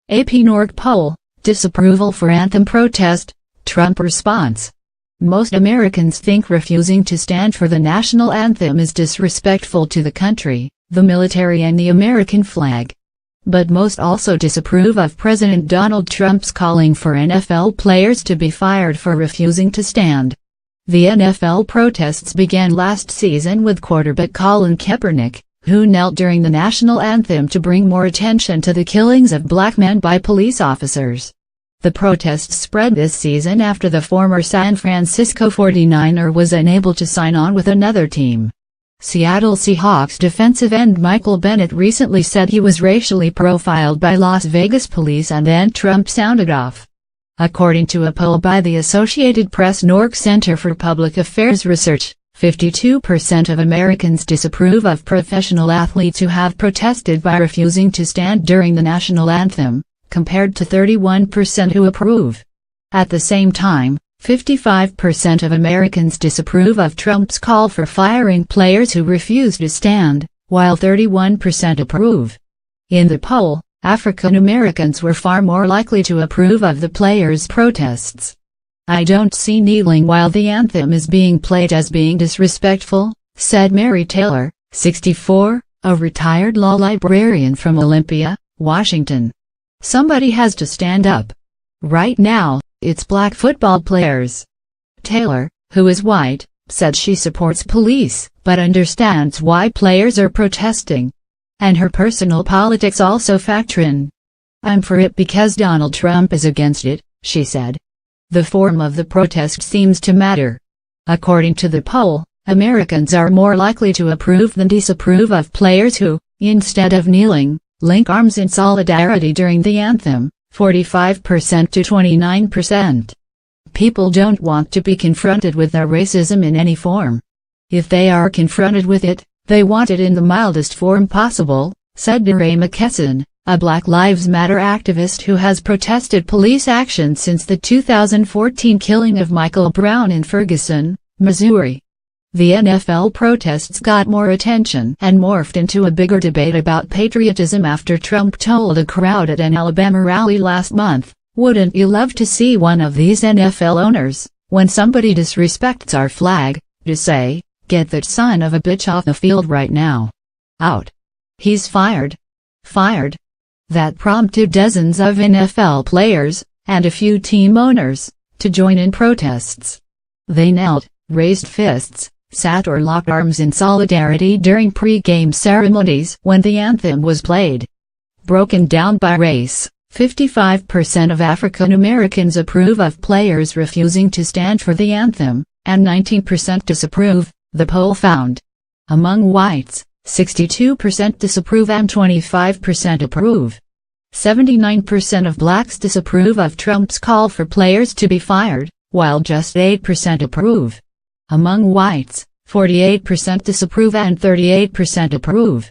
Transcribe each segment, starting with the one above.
AP-NORC poll, disapproval for Anthem protest, Trump response. Most Americans think refusing to stand for the national anthem is disrespectful to the country, the military and the American flag. But most also disapprove of President Donald Trump's calling for NFL players to be fired for refusing to stand. The NFL protests began last season with quarterback Colin Kaepernick, who knelt during the national anthem to bring more attention to the killings of black men by police officers. The protests spread this season after the former San Francisco 49er was unable to sign on with another team. Seattle Seahawks defensive end Michael Bennett recently said he was racially profiled by Las Vegas police, and then Trump sounded off. According to a poll by the Associated Press NORC Center for Public Affairs Research, 52% of Americans disapprove of professional athletes who have protested by refusing to stand during the national anthem, compared to 31% who approve. At the same time, 55% of Americans disapprove of Trump's call for firing players who refuse to stand, while 31% approve. In the poll, African Americans were far more likely to approve of the players' protests. "I don't see kneeling while the anthem is being played as being disrespectful," said Mary Taylor, 64, a retired law librarian from Olympia, Washington. "Somebody has to stand up. Right now, it's black football players." Taylor, who is white, said she supports police, but understands why players are protesting. And her personal politics also factor in. "I'm for it because Donald Trump is against it," she said. The form of the protest seems to matter. According to the poll, Americans are more likely to approve than disapprove of players who, instead of kneeling, link arms in solidarity during the anthem, 45% to 29%. People don't want to be confronted with their racism in any form. If they are confronted with it, they want it in the mildest form possible, said DeRay McKesson, a Black Lives Matter activist who has protested police action since the 2014 killing of Michael Brown in Ferguson, Missouri. The NFL protests got more attention and morphed into a bigger debate about patriotism after Trump told a crowd at an Alabama rally last month, "Wouldn't you love to see one of these NFL owners, when somebody disrespects our flag, to say, 'Get that son of a bitch off the field right now. Out. He's fired. Fired.'" That prompted dozens of NFL players, and a few team owners, to join in protests. They knelt, raised fists, sat or locked arms in solidarity during pre-game ceremonies when the anthem was played. Broken down by race, 55% of African Americans approve of players refusing to stand for the anthem, and 19% disapprove, the poll found. Among whites, 62% disapprove and 25% approve. 79% of blacks disapprove of Trump's call for players to be fired, while just 8% approve. Among whites, 48% disapprove and 38% approve.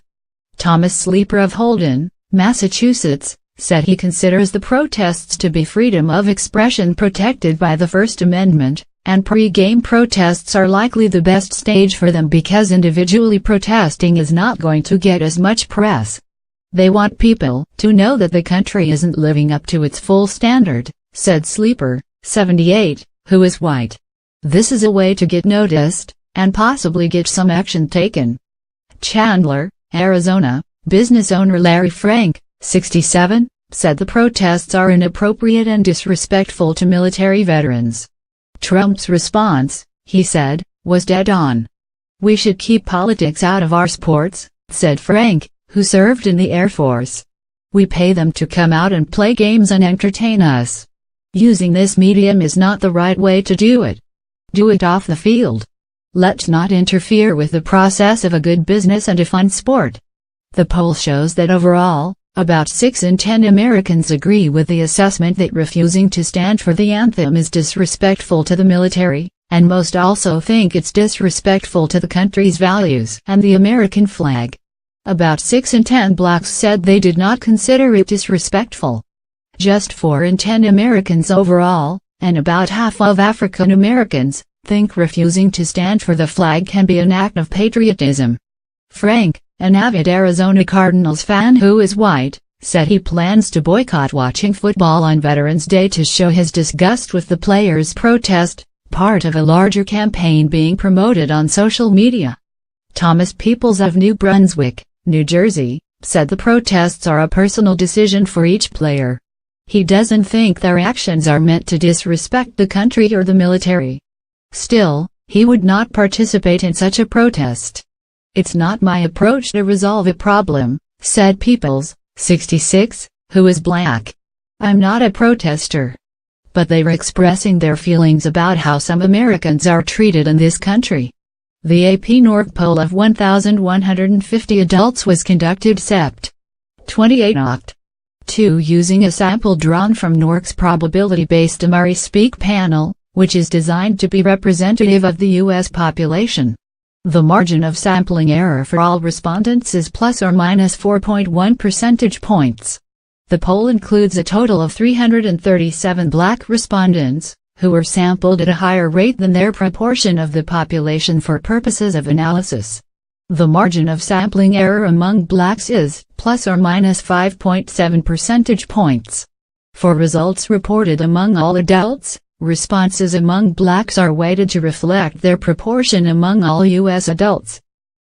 Thomas Sleeper of Holden, Massachusetts, said he considers the protests to be freedom of expression protected by the First Amendment, and pre-game protests are likely the best stage for them because individually protesting is not going to get as much press. "They want people to know that the country isn't living up to its full standard," said Sleeper, 78, who is white. "This is a way to get noticed, and possibly get some action taken." Chandler, Arizona, business owner Larry Frank, 67, said the protests are inappropriate and disrespectful to military veterans. Trump's response, he said, was dead on. "We should keep politics out of our sports," said Frank, who served in the Air Force. "We pay them to come out and play games and entertain us. Using this medium is not the right way to do it. Do it off the field. Let's not interfere with the process of a good business and a fun sport." The poll shows that overall, about 6 in 10 Americans agree with the assessment that refusing to stand for the anthem is disrespectful to the military, and most also think it's disrespectful to the country's values and the American flag. About 6 in 10 blacks said they did not consider it disrespectful. Just 4 in 10 Americans overall, and about half of African Americans, think refusing to stand for the flag can be an act of patriotism. Frank, an avid Arizona Cardinals fan who is white, said he plans to boycott watching football on Veterans Day to show his disgust with the players' protest, part of a larger campaign being promoted on social media. Thomas Peoples of New Brunswick, New Jersey, said the protests are a personal decision for each player. He doesn't think their actions are meant to disrespect the country or the military. Still, he would not participate in such a protest. "It's not my approach to resolve a problem," said Peoples, 66, who is black. "I'm not a protester." But they were expressing their feelings about how some Americans are treated in this country. The AP-NORC poll of 1,150 adults was conducted Sept. 28 Oct. 2 using a sample drawn from NORC's probability-based Amari-Speak panel, which is designed to be representative of the U.S. population. The margin of sampling error for all respondents is plus or minus 4.1 percentage points. The poll includes a total of 337 black respondents, who were sampled at a higher rate than their proportion of the population for purposes of analysis. The margin of sampling error among blacks is plus or minus 5.7 percentage points. For results reported among all adults, responses among blacks are weighted to reflect their proportion among all U.S. adults.